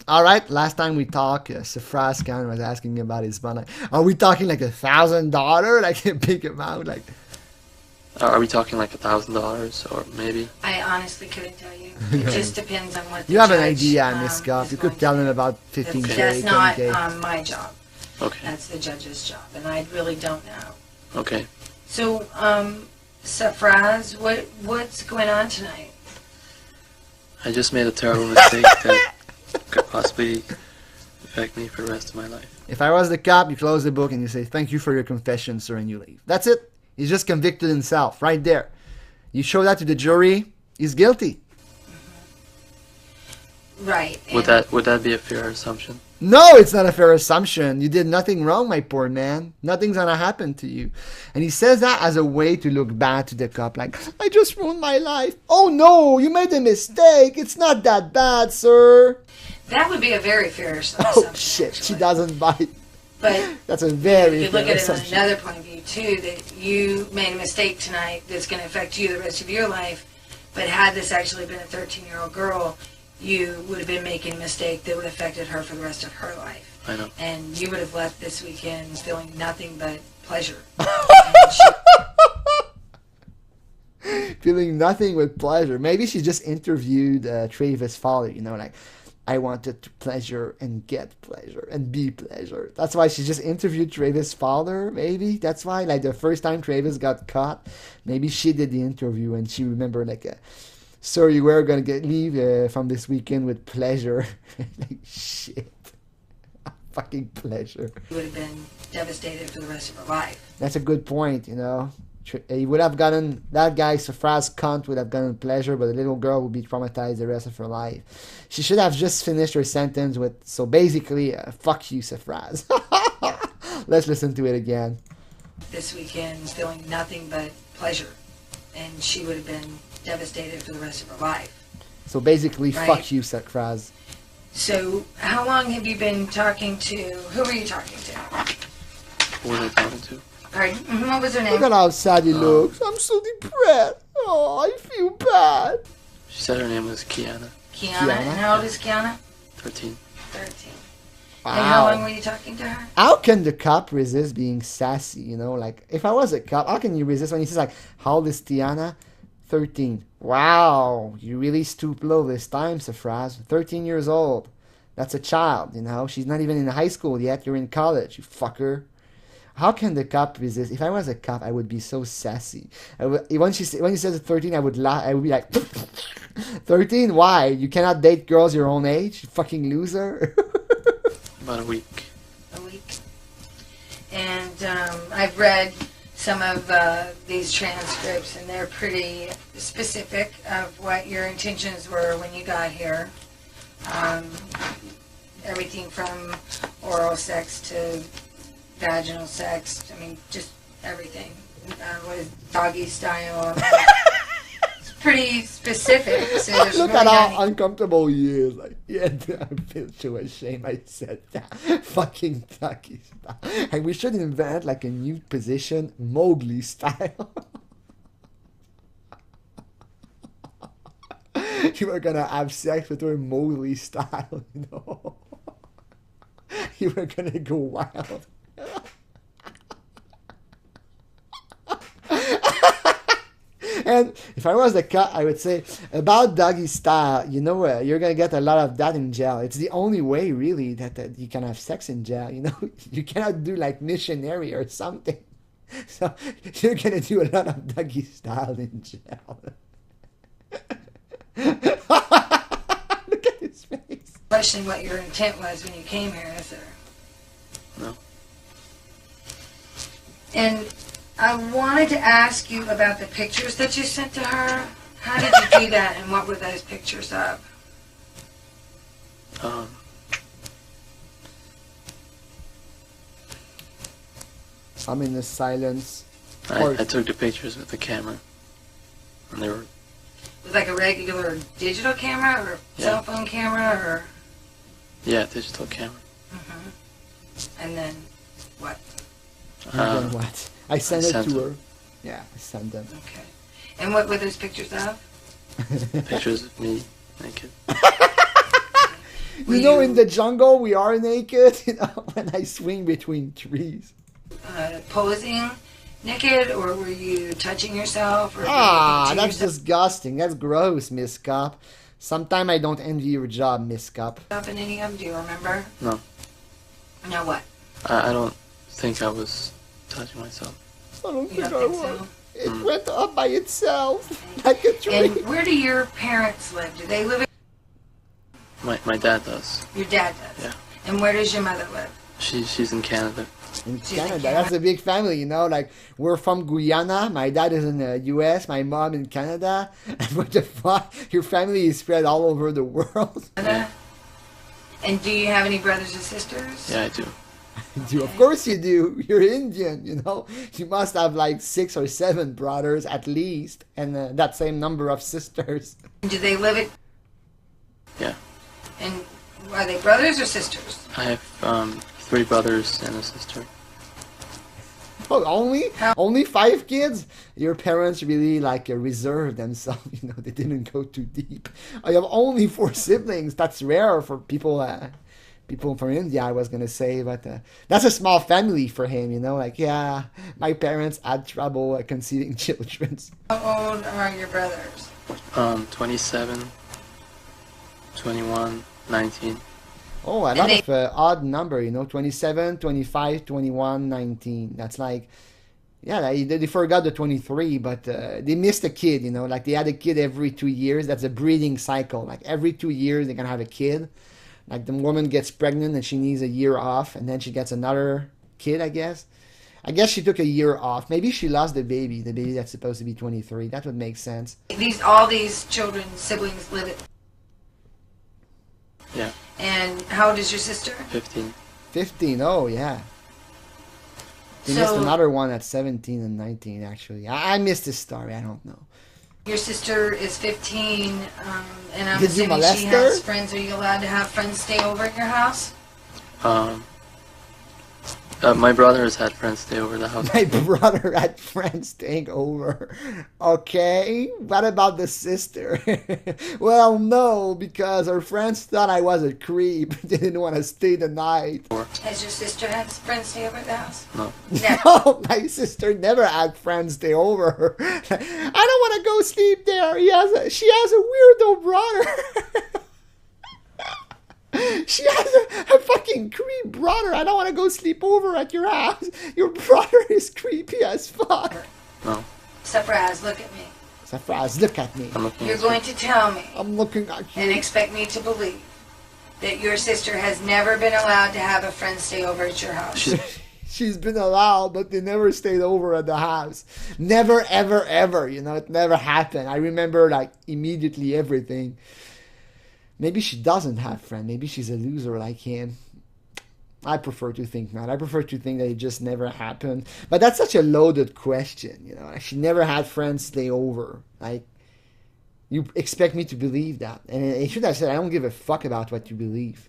All right, last time we talked, Safras Khan was asking about his money. Are we talking like $1,000, like a big amount, like? Are we talking like $1,000 or maybe? I honestly couldn't tell you. It just depends on what the You have an judge, idea, Miss Scott. is You going could tell to him do. about 15K, That's not 20K. my job. Okay. That's the judge's job, and I really don't know. Okay. So, Safraz, what's going on tonight? I just made a terrible mistake that could possibly affect me for the rest of my life. If I was the cop, you close the book and you say, "Thank you for your confession, sir," and you leave. That's it. He's just convicted himself, right there. You show that to the jury, he's guilty. Right. Would that be a fair assumption? No, it's not a fair assumption. You did nothing wrong, my poor man. Nothing's gonna happen to you. And he says that as a way to look bad to the cop, like, I just ruined my life. Oh no, you made a mistake. It's not that bad, sir. That would be a very fair assumption. Oh shit, actually. she doesn't bite. But That's a very you look fair at it on assumption. another point of view too, that you made a mistake tonight that's going to affect you the rest of your life. But had this actually been a 13-year-old girl, you would have been making a mistake that would have affected her for the rest of her life. I know. And you would have left this weekend feeling nothing but pleasure. Feeling nothing with pleasure. Maybe she just interviewed Travis' father, like, I wanted to pleasure and get pleasure and be pleasure. That's why she just interviewed Travis' father, maybe. That's why, like, the first time Travis got caught, maybe she did the interview and she remembered, like, sir, you were going to leave from this weekend with pleasure. Like, shit. Fucking pleasure. You would have been devastated for the rest of her life. That's a good point, He would have gotten, that guy, Safraz cunt, would have gotten pleasure, but the little girl would be traumatized the rest of her life. She should have just finished her sentence with, so basically, fuck you, Safraz. Let's listen to it again. This weekend feeling nothing but pleasure. And she would have been devastated for the rest of her life. So basically, Right. fuck you, Safraz. So, how long have you been talking to? Who were you talking to? Who was I talking to? Pardon? What was her Look name? at how sad he looks. I'm so depressed. Oh, I feel bad. She said her name was Kiana. Kiana. And how old is Kiana? 13. 13. And how long Wow. were you talking to her? How can the cop resist being sassy, Like, if I was a cop, how can you resist when he says, like, how old is Tiana? 13. Wow, you really stooped low this time, Safraz. 13 years old. That's a child, She's not even in high school yet. You're in college, you fucker. How can the cop resist? If I was a cop, I would be so sassy. When he says 13, I would laugh. I would be like, 13? Why? You cannot date girls your own age? You fucking loser. About a week. A week. And I've read some of these transcripts, and they're pretty specific of what your intentions were when you got here. Everything from oral sex to vaginal sex. I mean, just everything. What is doggy style? It's pretty specific. So there's Look really at how not- uncomfortable he is. Like, yeah, I feel so ashamed I said that. Fucking ducky style. And we should invent like a new position, Mowgli style. You were gonna have sex with her Mowgli style, You were gonna go wild. And if I was the cop, I would say, about doggy style, you're going to get a lot of that in jail. It's the only way, really, that you can have sex in jail, You cannot do, like, missionary or something. So you're going to do a lot of doggy style in jail. Look at his face. Question what your intent was when you came here, is there? No. And I wanted to ask you about the pictures that you sent to her. How did you do that, and what were those pictures of? I'm in the silence. I took the pictures with the camera. And they were... With like a regular digital camera or cell phone camera or? Yeah, digital camera. And then what? And then what? I sent it sent to them. her. Yeah, I sent them. Okay. And what were those pictures of? Pictures of me naked. You know, in the jungle, we are naked, you know, when I swing between trees. Posing naked, or were you touching yourself? Or That's disgusting. That's gross, Miss Cop. Sometime I don't envy your job, Miss Cop. Up in any of them? Do you remember? No. No, what? I don't think I was touching myself. I don't You think don't I think was. so? It went up by itself, like a tree. And where do your parents live? Do they live in... My dad does. Your dad does? Yeah. And where does your mother live? She's in Canada. In She's in Canada, Canada. that's a big family, you know. Like, we're from Guyana. My dad is in the U.S. My mom in Canada. And what the fuck? Your family is spread all over the world. Canada? And do you have any brothers or sisters? Yeah, I do. Of course you do. You're Indian, you know. You must have like 6 or 7 brothers at least, and that same number of sisters. Do they live in... Yeah. And are they brothers or sisters? I have 3 brothers and a sister. Oh, only 5 kids? Your parents really like reserved themselves. You know, they didn't go too deep. I have only 4 siblings. That's rare for people. People from India, I was gonna say, but that's a small family for him. You know, like yeah, my parents had trouble conceiving children. How old are your brothers? 27, 21, 19. Oh, a lot of odd number. You know, 27, 25, 21, 19. That's like. Yeah, they forgot the 23, but they missed a kid, you know. Like, they had a kid every 2 years. That's a breeding cycle. Like, every 2 years, they're going to have a kid. Like, the woman gets pregnant and she needs a year off, and then she gets another kid, I guess. I guess she took a year off. Maybe she lost the baby that's supposed to be 23. That would make sense. All these children, siblings live at... Yeah. And how old is your sister? 15. 15, oh, yeah. They missed another one at 17 and 19, actually. I missed this story. I don't know. Your sister is 15, and I'm Did you assuming molest she her? has friends. Are you allowed to have friends stay over at your house? My brother has had friends stay over the house. My brother had friends staying over. Okay, what about the sister? Well, no, because her friends thought I was a creep. They didn't want to stay the night. Has your sister had friends stay over at the house? No. No, my sister never had friends stay over. I don't want to go sleep there. She has a weirdo brother. She has a fucking creep brother. I don't want to go sleep over at your house. Your brother is creepy as fuck. No. Sapraz, look at me. Sapraz, look at me. I'm looking You're at going to tell me I'm looking at and you. expect me to believe that your sister has never been allowed to have a friend stay over at your house. She's been allowed, but they never stayed over at the house. Never, ever, ever. You know, it never happened. I remember, like, immediately everything. Maybe she doesn't have friends. Maybe she's a loser like him. I prefer to think not. I prefer to think that it just never happened. But that's such a loaded question, you know. Like, she never had friends stay over. Like, you expect me to believe that. And it should have said, I don't give a fuck about what you believe.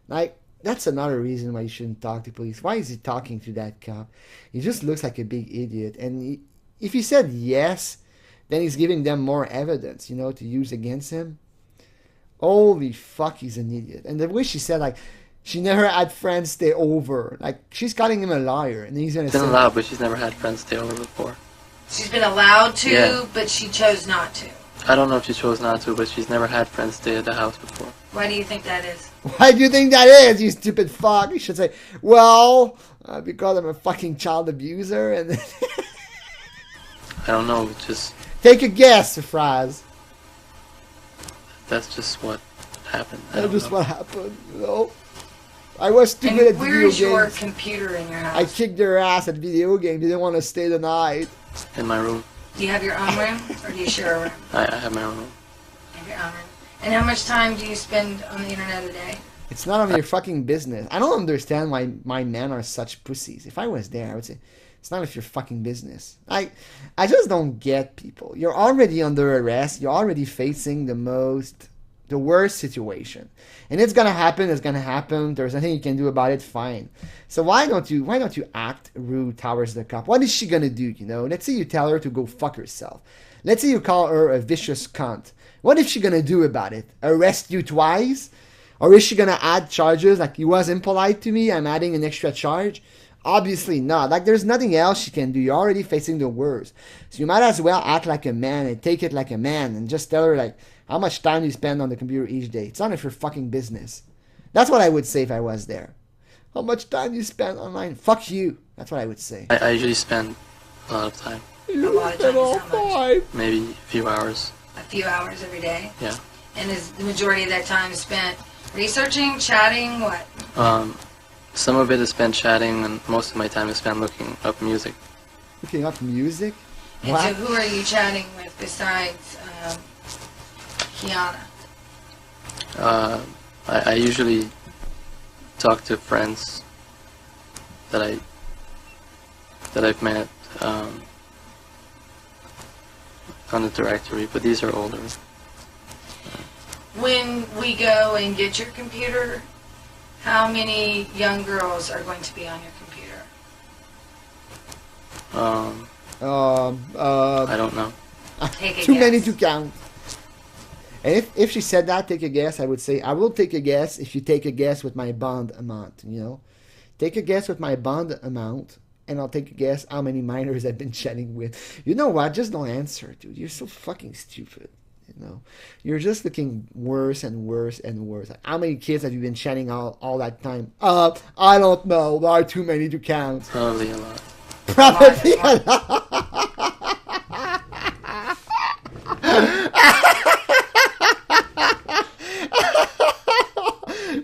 Like, that's another reason why you shouldn't talk to police. Why is he talking to that cop? He just looks like a big idiot. And if he said yes, then he's giving them more evidence, you know, to use against him. Holy fuck, he's an idiot. And the way she said, like, she never had friends stay over. Like, she's calling him a liar. And he's going to say... She's been allowed, but she's never had friends stay over before. She's been allowed to, Yeah. but she chose not to. I don't know if she chose not to, but she's never had friends stay at the house before. Why do you think that is? Why do you think that is, you stupid fuck? You should say, well, because I'm a fucking child abuser. And I don't know, just... Take a guess, Fraz. That's just what happened. That's just what happened, you know? I was stupid at And video where is your games. computer in your I house? kicked their ass at video games. They didn't want to stay the night. In my room. Do you have your own room, or do you share a room? I have my own room. You have your own room. And how much time do you spend on the internet a day? It's none of your fucking business. I don't understand why my men are such pussies. If I was there, I would say, it's none of your fucking business. I just don't get people. You're already under arrest. You're already facing the worst situation. And it's gonna happen, it's gonna happen. There's nothing you can do about it, fine. So why don't you act rude towards the cop? What is she gonna do, you know? Let's say you tell her to go fuck herself. Let's say you call her a vicious cunt. What is she gonna do about it? Arrest you twice? Or is she gonna add charges? Like, he was impolite to me, I'm adding an extra charge? Obviously not. Like, there's nothing else she can do. You're already facing the worst. So you might as well act like a man and take it like a man and just tell her, like, how much time you spend on the computer each day. It's none of your fucking business. That's what I would say if I was there. How much time you spend online? Fuck you. That's what I would say. I usually spend a lot of time. A lot of time is how much? Maybe a few hours. A few hours every day? Yeah. And is the majority of that time spent researching, chatting, what? Some of it is spent chatting, and most of my time is spent looking up music. Looking up music? And What? so who are you chatting with besides Kiana? I usually talk to friends that I've met on the directory, but these are older. When we go and get your computer, how many young girls are going to be on your computer? I don't know. Take a Too guess. many to count. And if she said that, take a guess, I would say, I will take a guess if you take a guess with my bond amount, you know? Take a guess with my bond amount, and I'll take a guess how many minors I've been chatting with. You know what? Just don't answer, dude. You're so fucking stupid, you know? You're just looking worse and worse and worse. Like, how many kids have you been chatting all that time? I don't know. There are too many to count. Probably a lot. Probably a lot.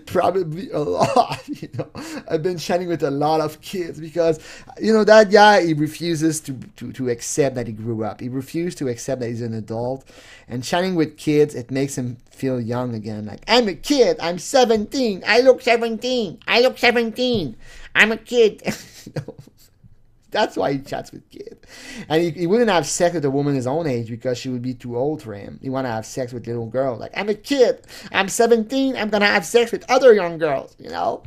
Probably a lot, you know. I've been chatting with a lot of kids because, you know, that guy, he refuses to accept that he grew up. He refused to accept that he's an adult. And chatting with kids, it makes him feel young again. Like, I'm a kid. I'm 17. I look 17. I look 17. I'm a kid. You know? That's why he chats with kids. And he wouldn't have sex with a woman his own age because she would be too old for him. He want to have sex with little girls. Like, I'm a kid. I'm 17. I'm going to have sex with other young girls, you know?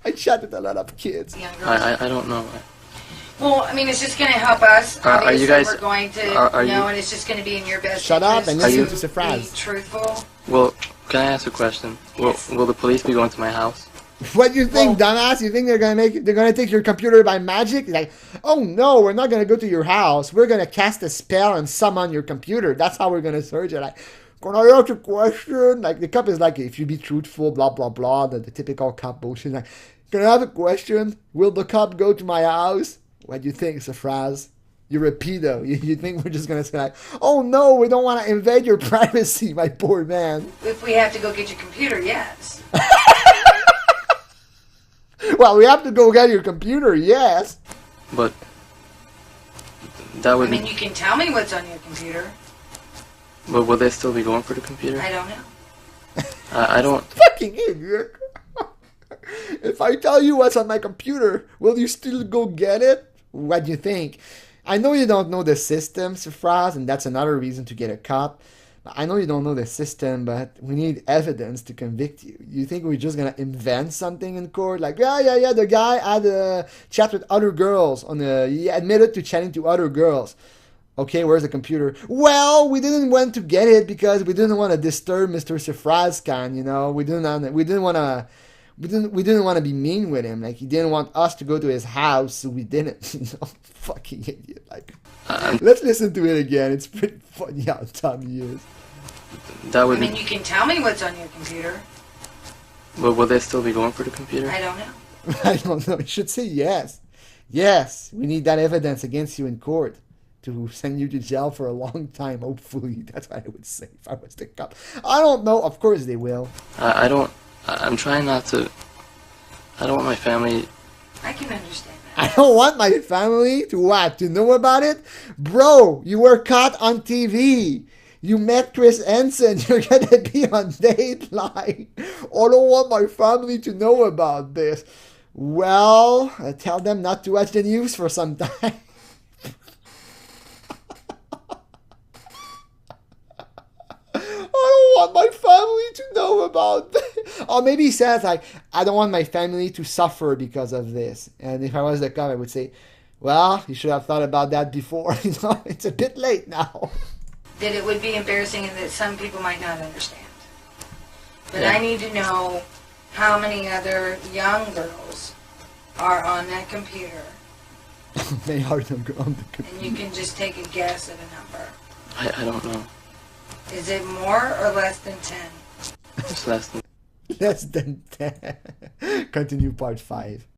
I chat with a lot of kids. Young girls. I don't know. Well, I mean, it's just going to help us. Are Obviously, you guys- we're going to are know, you- and it's just going to be in your best Shut up interest and listen to to the phrase. be truthful. Well, can I ask a question? Will the police be going to my house? What do you think, Well- dumbass? You think they're gonna take your computer by magic? Like, oh no, we're not gonna go to your house. We're gonna cast a spell and summon your computer. That's how we're gonna search it. Like, can I ask a question? Like, the cop is like, if you be truthful, blah blah blah, the typical cop bullshit. Like, can I have a question? Will the cop go to my house? What do you think, Safraz? You're a pedo. You think we're just gonna say like, oh no, we don't want to invade your privacy, my poor man. If we have to go get your computer, yes. Well, we have to go get your computer, yes. But that I would mean, be. you can tell me what's on your computer. But will they still be going for the computer? I don't know. I don't. Fucking idiot. If I tell you what's on my computer, will you still go get it? What do you think? I know you don't know the system, Safraz, and that's another reason to get a cop. I know you don't know the system, but we need evidence to convict you. You think we're just gonna invent something in court? Like, yeah, the guy had a chat with other girls he admitted to chatting to other girls. Okay, where's the computer? Well, we didn't want to get it because we didn't want to disturb Mr. Safrazkan, you know. We didn't want to be mean with him. Like, he didn't want us to go to his house, so we didn't. You know, fucking idiot. Like, let's listen to it again. It's pretty funny how dumb he is. That I would mean, be. you can tell me what's on your computer. But will they still be going for the computer? I don't know. I don't know. You should say yes. Yes, we need that evidence against you in court to send you to jail for a long time, hopefully. That's what I would say if I was the cop. I don't know. Of course they will. I don't. I'm trying not to. I don't want my family. I can understand that. I don't want my family to what? To know about it? Bro, you were caught on TV. You met Chris Ensign. You're going to be on Dateline. I don't want my family to know about this. Well, tell them not to watch the news for some time. I don't want my family to know about this. Or maybe he says, like, I don't want my family to suffer because of this. And if I was the cop, I would say, well, you should have thought about that before. You know, it's a bit late now. That it would be embarrassing and that some people might not understand. But Yeah. I need to know how many other young girls are on that computer, They are on the and you computer. can just take a guess at a number. I don't know. Is it more or less than 10? It's less than Less than 10. Continue part 5.